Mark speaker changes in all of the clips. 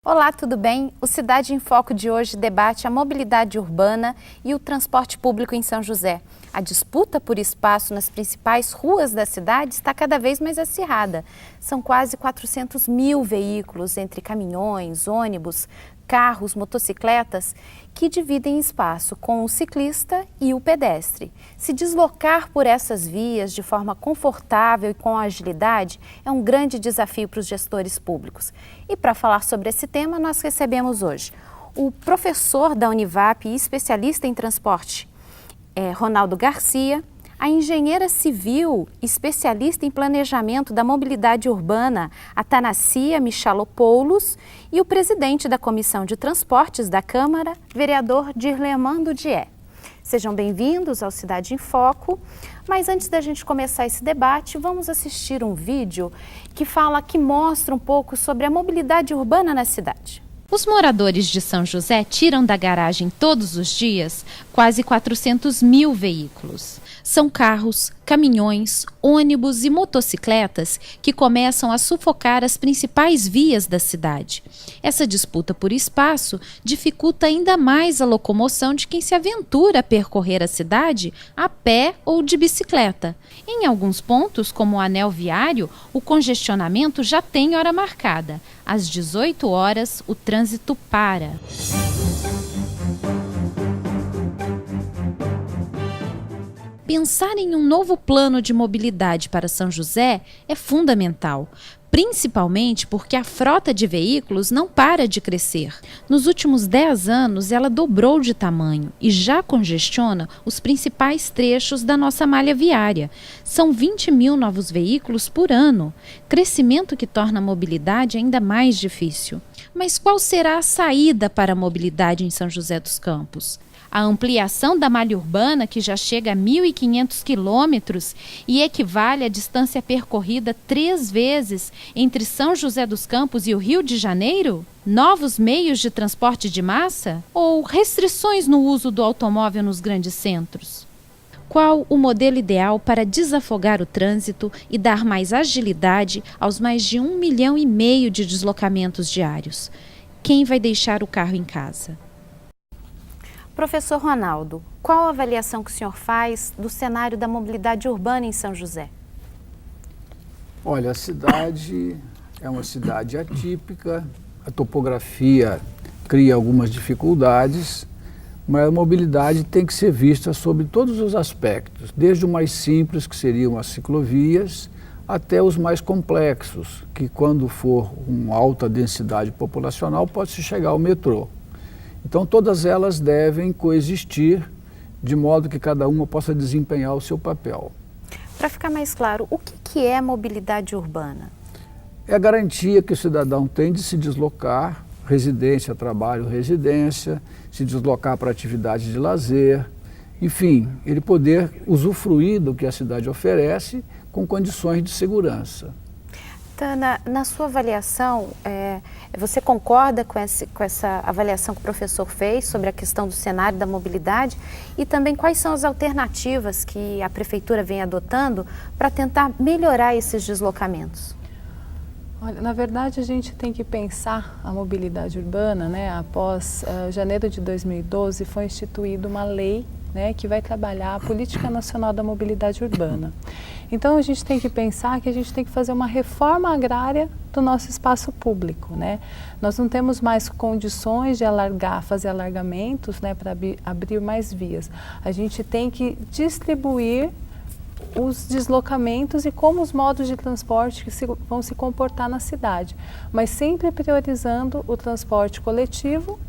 Speaker 1: Olá, tudo bem? O Cidade em Foco de hoje debate a mobilidade urbana e o transporte público em São José. A disputa por espaço nas principais ruas da cidade está cada vez mais acirrada. São quase 400 mil veículos entre caminhões, ônibus, carros, motocicletas que dividem espaço com o ciclista e o pedestre. Se deslocar por essas vias de forma confortável e com agilidade é um grande desafio para os gestores públicos. E para falar sobre esse tema, nós recebemos hoje o professor da Univap e especialista em transporte, Ronaldo Garcia, a engenheira civil, especialista em planejamento da mobilidade urbana, Atanassia Michalopoulos, e o presidente da Comissão de Transportes da Câmara, vereador Dirlemando Dié. Sejam bem-vindos ao Cidade em Foco, mas antes da gente começar esse debate, vamos assistir um vídeo que mostra um pouco sobre a mobilidade urbana na cidade.
Speaker 2: Os moradores de São José tiram da garagem todos os dias quase 400 mil veículos. São carros, caminhões, ônibus e motocicletas que começam a sufocar as principais vias da cidade. Essa disputa por espaço dificulta ainda mais a locomoção de quem se aventura a percorrer a cidade a pé ou de bicicleta. Em alguns pontos, como o anel viário, o congestionamento já tem hora marcada. Às 18 horas, o trânsito para. Pensar em um novo plano de mobilidade para São José é fundamental, principalmente porque a frota de veículos não para de crescer. Nos últimos 10 anos, ela dobrou de tamanho e já congestiona os principais trechos da nossa malha viária. São 20 mil novos veículos por ano, crescimento que torna a mobilidade ainda mais difícil. Mas qual será a saída para a mobilidade em São José dos Campos? A ampliação da malha urbana, que já chega a 1.500 quilômetros e equivale à distância percorrida 3 vezes entre São José dos Campos e o Rio de Janeiro? Novos meios de transporte de massa? Ou restrições no uso do automóvel nos grandes centros? Qual o modelo ideal para desafogar o trânsito e dar mais agilidade aos mais de 1,5 milhão de deslocamentos diários? Quem vai deixar o carro em casa?
Speaker 1: Professor Ronaldo, qual a avaliação que o senhor faz do cenário da mobilidade urbana em São José?
Speaker 3: Olha, a cidade é uma cidade atípica, a topografia cria algumas dificuldades, mas a mobilidade tem que ser vista sobre todos os aspectos, desde o mais simples, que seriam as ciclovias, até os mais complexos, que quando for uma alta densidade populacional pode-se chegar ao metrô. Então todas elas devem coexistir de modo que cada uma possa desempenhar o seu papel.
Speaker 1: Para ficar mais claro, o que é mobilidade urbana?
Speaker 3: É a garantia que o cidadão tem de se deslocar, residência, trabalho, residência, se deslocar para atividades de lazer, enfim, ele poder usufruir do que a cidade oferece com condições de segurança.
Speaker 1: Tana, na sua avaliação, você concorda com essa avaliação que o professor fez sobre a questão do cenário da mobilidade e também quais são as alternativas que a prefeitura vem adotando para tentar melhorar esses deslocamentos?
Speaker 4: Olha, na verdade, a gente tem que pensar a mobilidade urbana, né? Após janeiro de 2012 foi instituída uma lei, né, que vai trabalhar a Política Nacional da Mobilidade Urbana. Então a gente tem que pensar que a gente tem que fazer uma reforma agrária do nosso espaço público, né? Nós não temos mais condições de fazer alargamentos, né, para abrir mais vias. A gente tem que distribuir os deslocamentos e como os modos de transporte que vão se comportar na cidade, mas sempre priorizando o transporte coletivo,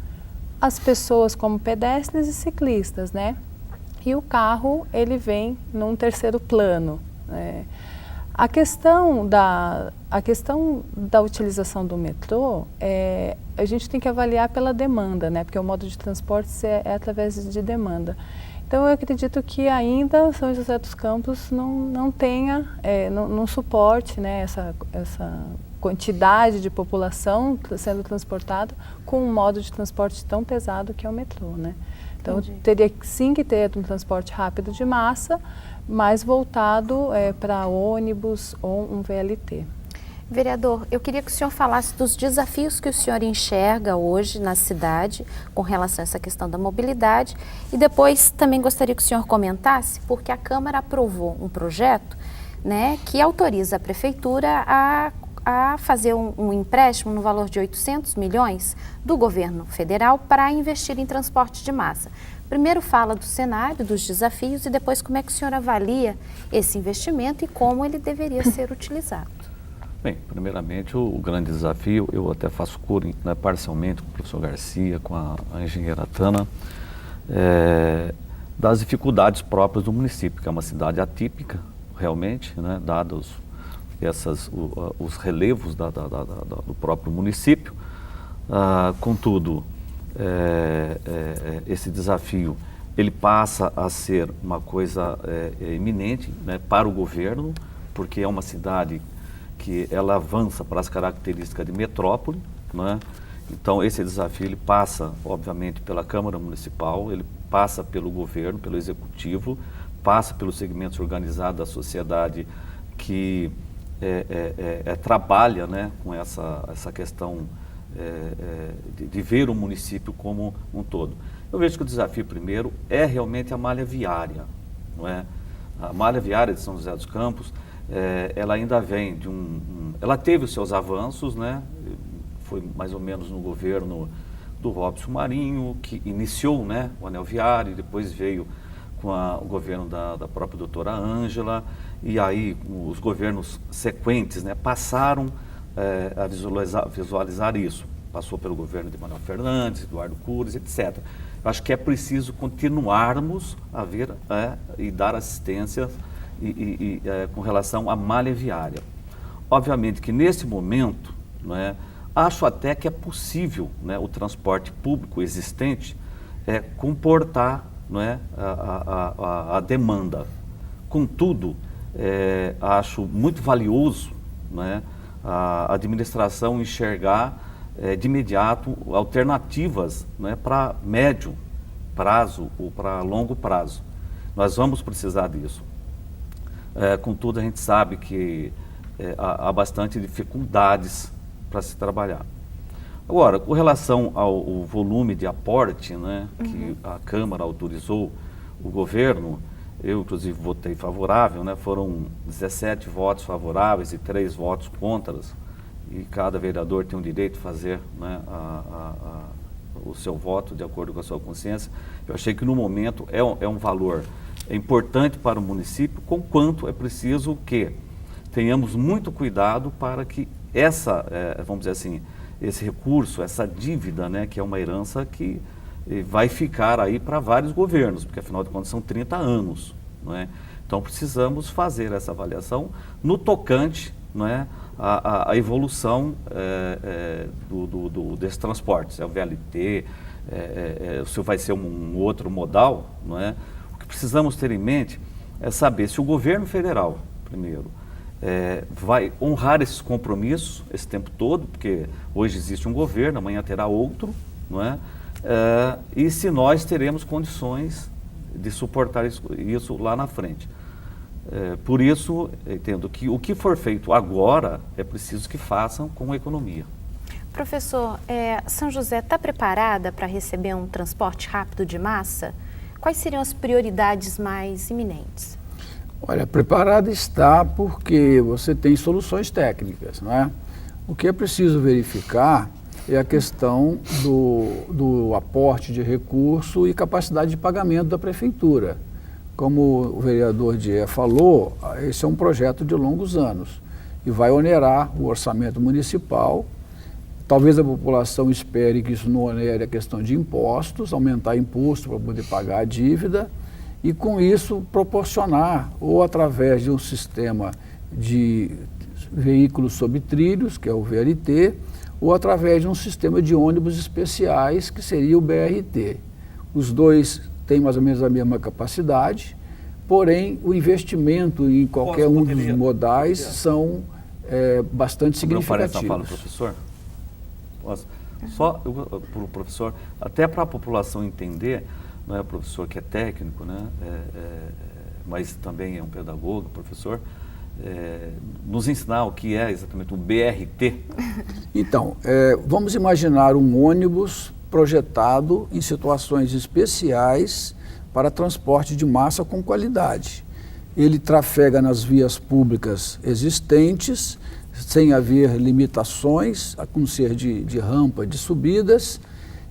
Speaker 4: as pessoas como pedestres e ciclistas, né? E o carro, ele vem num terceiro plano. A questão da utilização do metrô, a gente tem que avaliar pela demanda, né? Porque o modo de transporte é através de demanda. Então eu acredito que ainda São José dos Campos não tenha, não suporte, né, essa quantidade de população sendo transportada com um modo de transporte tão pesado que é o metrô, né? Então teria sim que ter um transporte rápido de massa, mais voltado para ônibus ou um VLT.
Speaker 1: Vereador, eu queria que o senhor falasse dos desafios que o senhor enxerga hoje na cidade com relação a essa questão da mobilidade e depois também gostaria que o senhor comentasse, porque a Câmara aprovou um projeto, né, que autoriza a Prefeitura a fazer um empréstimo no valor de 800 milhões do governo federal para investir em transporte de massa. Primeiro fala do cenário, dos desafios e depois como é que o senhor avalia esse investimento e como ele deveria ser utilizado.
Speaker 5: Bem, primeiramente o grande desafio, eu até faço coro, né, parcialmente com o professor Garcia, com a engenheira Tana, das dificuldades próprias do município, que é uma cidade atípica, realmente, né, dados os relevos do próprio município. Contudo, esse desafio ele passa a ser uma coisa iminente, né, para o governo, porque é uma cidade que ela avança para as características de metrópole, né? Então esse desafio ele passa, obviamente, pela Câmara Municipal, ele passa pelo governo, pelo Executivo, passa pelos segmentos organizados da sociedade que trabalha, né, com essa questão de ver o município como um todo. Eu vejo que o desafio primeiro é realmente a malha viária, não é? A malha viária de São José dos Campos, ela ainda vem de ela teve os seus avanços, né? Foi mais ou menos no governo do Robson Marinho, que iniciou, né, o anel viário, depois veio com o governo da própria doutora Ângela, e aí os governos sequentes, né, passaram a visualizar isso. Passou pelo governo de Manuel Fernandes, Eduardo Cury, etc. Eu acho que é preciso continuarmos a ver e dar assistência com relação à malha viária. Obviamente que nesse momento, né, acho até que é possível, né, o transporte público existente comportar, né, a demanda. Contudo, acho muito valioso, né, a administração enxergar de imediato alternativas, né, para médio prazo ou para longo prazo. Nós vamos precisar disso. Contudo, a gente sabe que há bastante dificuldades para se trabalhar. Agora, com relação ao volume de aporte, né, que a Câmara autorizou o governo, eu inclusive votei favorável, né, foram 17 votos favoráveis e 3 votos contras, e cada vereador tem o direito de fazer, né, o seu voto de acordo com a sua consciência. Eu achei que no momento é um valor importante para o município, conquanto é preciso que tenhamos muito cuidado para que vamos dizer assim, esse recurso, essa dívida, né, que é uma herança que vai ficar aí para vários governos, porque afinal de contas são 30 anos, não é? Então precisamos fazer essa avaliação no tocante, não é, a evolução desses transportes, o VLT, se vai ser um outro modal, não é? O que precisamos ter em mente é saber se o governo federal, primeiro, vai honrar esses compromissos esse tempo todo, porque hoje existe um governo, amanhã terá outro, não é? E se nós teremos condições de suportar isso lá na frente. Por isso, entendo que o que for feito agora é preciso que façam com a economia.
Speaker 1: Professor, São José está preparada para receber um transporte rápido de massa? Quais seriam as prioridades mais iminentes?
Speaker 3: Olha, preparada está porque você tem soluções técnicas, não é? O que é preciso verificar é a questão do aporte de recurso e capacidade de pagamento da prefeitura. Como o vereador Dier falou, esse é um projeto de longos anos e vai onerar o orçamento municipal. Talvez a população espere que isso não onere a questão de impostos, aumentar imposto para poder pagar a dívida e com isso proporcionar, ou através de um sistema de veículos sob trilhos, que é o VLT, ou através de um sistema de ônibus especiais, que seria o BRT. Os dois têm mais ou menos a mesma capacidade, porém o investimento em qualquer um dos modais são bastante significativos.
Speaker 5: Fala, professor? Posso? Só para o professor, até para a população entender, não é o professor que é técnico, né? Mas também é um pedagogo, professor, nos ensinar o que é exatamente o BRT?
Speaker 3: Então, vamos imaginar um ônibus projetado em situações especiais para transporte de massa com qualidade. Ele trafega nas vias públicas existentes, sem haver limitações, a não ser de rampa, de subidas,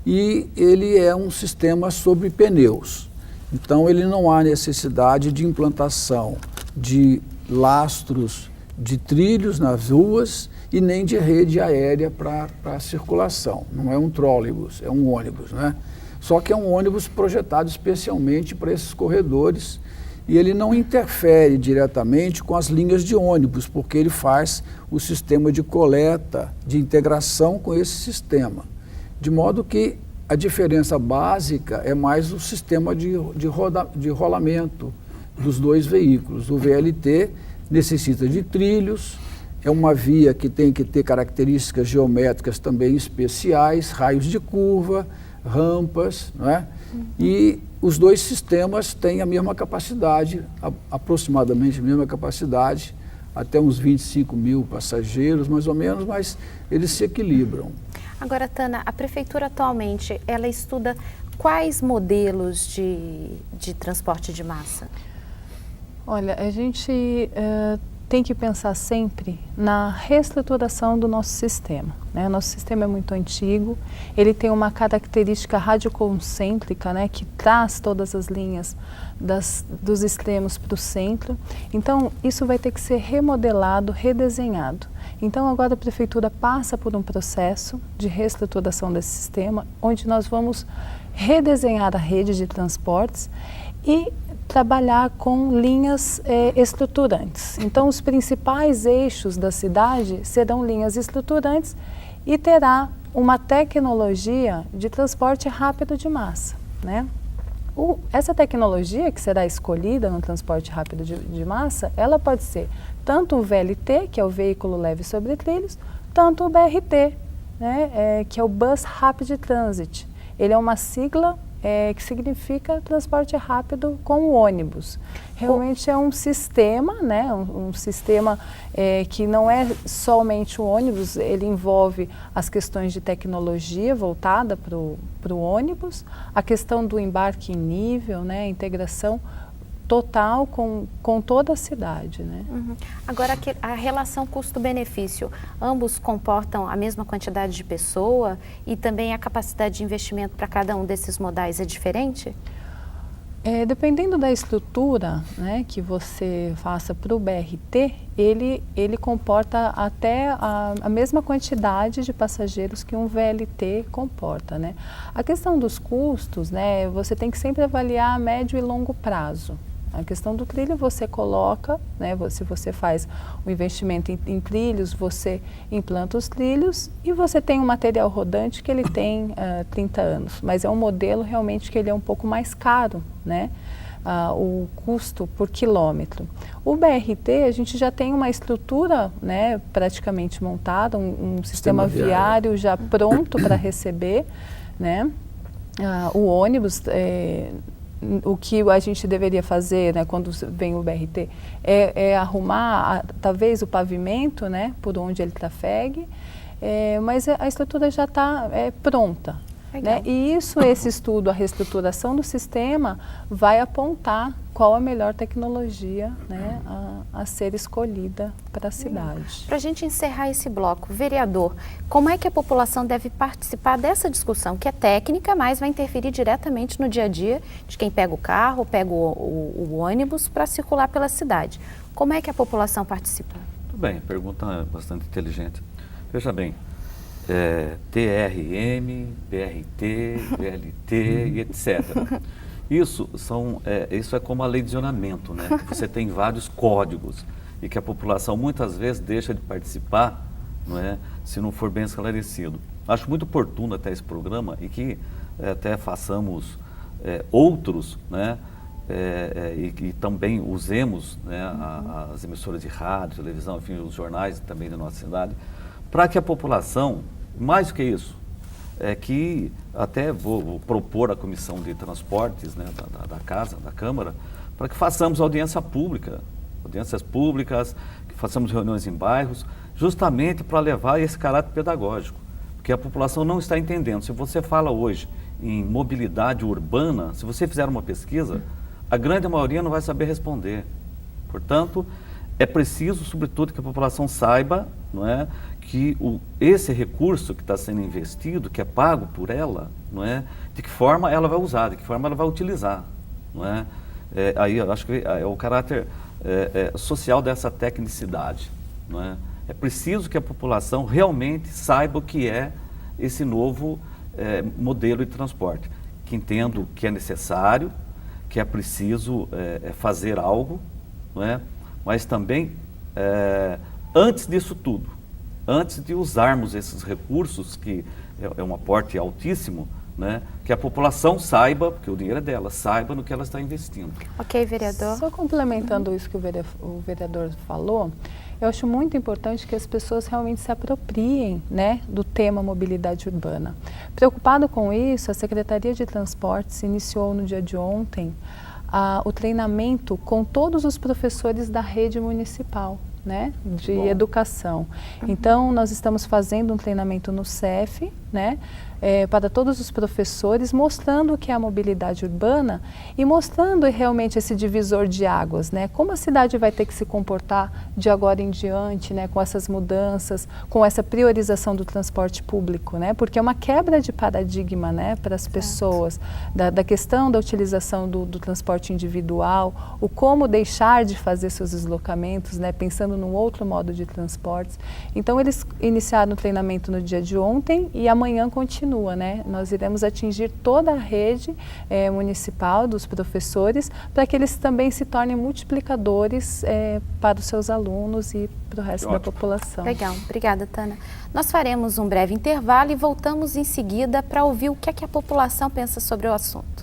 Speaker 3: e ele é um sistema sobre pneus. Então, ele não há necessidade de implantação de lastros, de trilhos nas ruas e nem de rede aérea para circulação. Não é um trólebus, é um ônibus, né? Só que é um ônibus projetado especialmente para esses corredores e ele não interfere diretamente com as linhas de ônibus, porque ele faz o sistema de coleta, de integração com esse sistema. De modo que a diferença básica é mais o sistema de rolamento dos dois veículos. O VLT necessita de trilhos, é uma via que tem que ter características geométricas também especiais, raios de curva, rampas, não é? E os dois sistemas têm a mesma capacidade, aproximadamente a mesma capacidade, até uns 25 mil passageiros, mais ou menos, mas eles se equilibram.
Speaker 1: Agora, Tana, a Prefeitura atualmente, ela estuda quais modelos de transporte de massa?
Speaker 4: Olha, a gente tem que pensar sempre na reestruturação do nosso sistema, né? Nosso sistema é muito antigo, ele tem uma característica radioconcêntrica, né, que traz todas as linhas dos extremos para o centro. Então, isso vai ter que ser remodelado, redesenhado. Então, agora a Prefeitura passa por um processo de reestruturação desse sistema, onde nós vamos redesenhar a rede de transportes e trabalhar com linhas estruturantes. Então, os principais eixos da cidade serão linhas estruturantes e terá uma tecnologia de transporte rápido de massa, né? Essa tecnologia que será escolhida no transporte rápido de massa, ela pode ser tanto o VLT, que é o veículo leve sobre trilhos, tanto o BRT, né, que é o Bus Rapid Transit. Ele é uma sigla que significa transporte rápido com o ônibus. Realmente é um sistema, né, um sistema que não é somente o ônibus, ele envolve as questões de tecnologia voltada para o ônibus, a questão do embarque em nível, né, a integração total com toda a cidade, né?
Speaker 1: Uhum. Agora, a relação custo-benefício, ambos comportam a mesma quantidade de pessoa e também a capacidade de investimento para cada um desses modais é diferente?
Speaker 4: Dependendo da estrutura, né, que você faça para o BRT, ele comporta até a mesma quantidade de passageiros que um VLT comporta, né? A questão dos custos, né, você tem que sempre avaliar a médio e longo prazo. A questão do trilho você coloca, né, se você faz o investimento em trilhos, você implanta os trilhos e você tem um material rodante que ele tem 30 anos, mas é um modelo realmente que ele é um pouco mais caro, né, o custo por quilômetro. O BRT, a gente já tem uma estrutura, né, praticamente montada, um sistema viário já pronto para receber, né, o ônibus. O que a gente deveria fazer, né, quando vem o BRT é arrumar talvez o pavimento, né, por onde ele trafegue, mas a estrutura já está pronta. Né? E esse estudo, a reestruturação do sistema, vai apontar qual a melhor tecnologia, né, a ser escolhida para a cidade.
Speaker 1: Para a gente encerrar esse bloco, vereador, como é que a população deve participar dessa discussão, que é técnica, mas vai interferir diretamente no dia a dia de quem pega o carro, pega o ônibus para circular pela cidade? Como é que a população participa?
Speaker 5: Tudo bem, pergunta bastante inteligente. Veja bem, TRM, BRT, VLT e etc. Isso é como a lei de zonamento, né? Você tem vários códigos e que a população muitas vezes deixa de participar, não é? Se não for bem esclarecido. Acho muito oportuno até esse programa e que até façamos outros, né? E também usemos, né, as emissoras de rádio, televisão, enfim, os jornais também da nossa cidade, para que a população, mais do que isso, que até vou propor à Comissão de Transportes, né, da Casa, da Câmara, para que façamos audiência pública, audiências públicas, que façamos reuniões em bairros, justamente para levar esse caráter pedagógico, porque a população não está entendendo. Se você fala hoje em mobilidade urbana, se você fizer uma pesquisa, a grande maioria não vai saber responder. Portanto, é preciso, sobretudo, que a população saiba, não é, que esse recurso que está sendo investido, que é pago por ela, não é, de que forma ela vai usar, de que forma ela vai utilizar. Não é? Aí eu acho que é o caráter social dessa tecnicidade. Não é? É preciso que a população realmente saiba o que é esse novo modelo de transporte, que entendo que é necessário, que é preciso fazer algo, não é? Mas também, antes disso tudo, antes de usarmos esses recursos, que é um aporte altíssimo, né, que a população saiba, porque o dinheiro é dela, saiba no que ela está investindo.
Speaker 1: Ok, vereador.
Speaker 4: Só complementando isso que o vereador falou, eu acho muito importante que as pessoas realmente se apropriem, né, do tema mobilidade urbana. Preocupado com isso, a Secretaria de Transportes iniciou no dia de ontem o treinamento com todos os professores da rede municipal, né, de educação. Então, nós estamos fazendo um treinamento no CEF, né, para todos os professores, mostrando o que é a mobilidade urbana e mostrando realmente esse divisor de águas, né, como a cidade vai ter que se comportar de agora em diante, né, com essas mudanças, com essa priorização do transporte público, né, porque é uma quebra de paradigma, né, para as pessoas, da questão da utilização do transporte individual, o como deixar de fazer seus deslocamentos, né, pensando num outro modo de transportes. Então, eles iniciaram o treinamento no dia de ontem e amanhã continua, né? Nós iremos atingir toda a rede municipal dos professores para que eles também se tornem multiplicadores para os seus alunos e para o resto da população.
Speaker 1: Legal, obrigada, Tânia. Nós faremos um breve intervalo e voltamos em seguida para ouvir o que é que a população pensa sobre o assunto.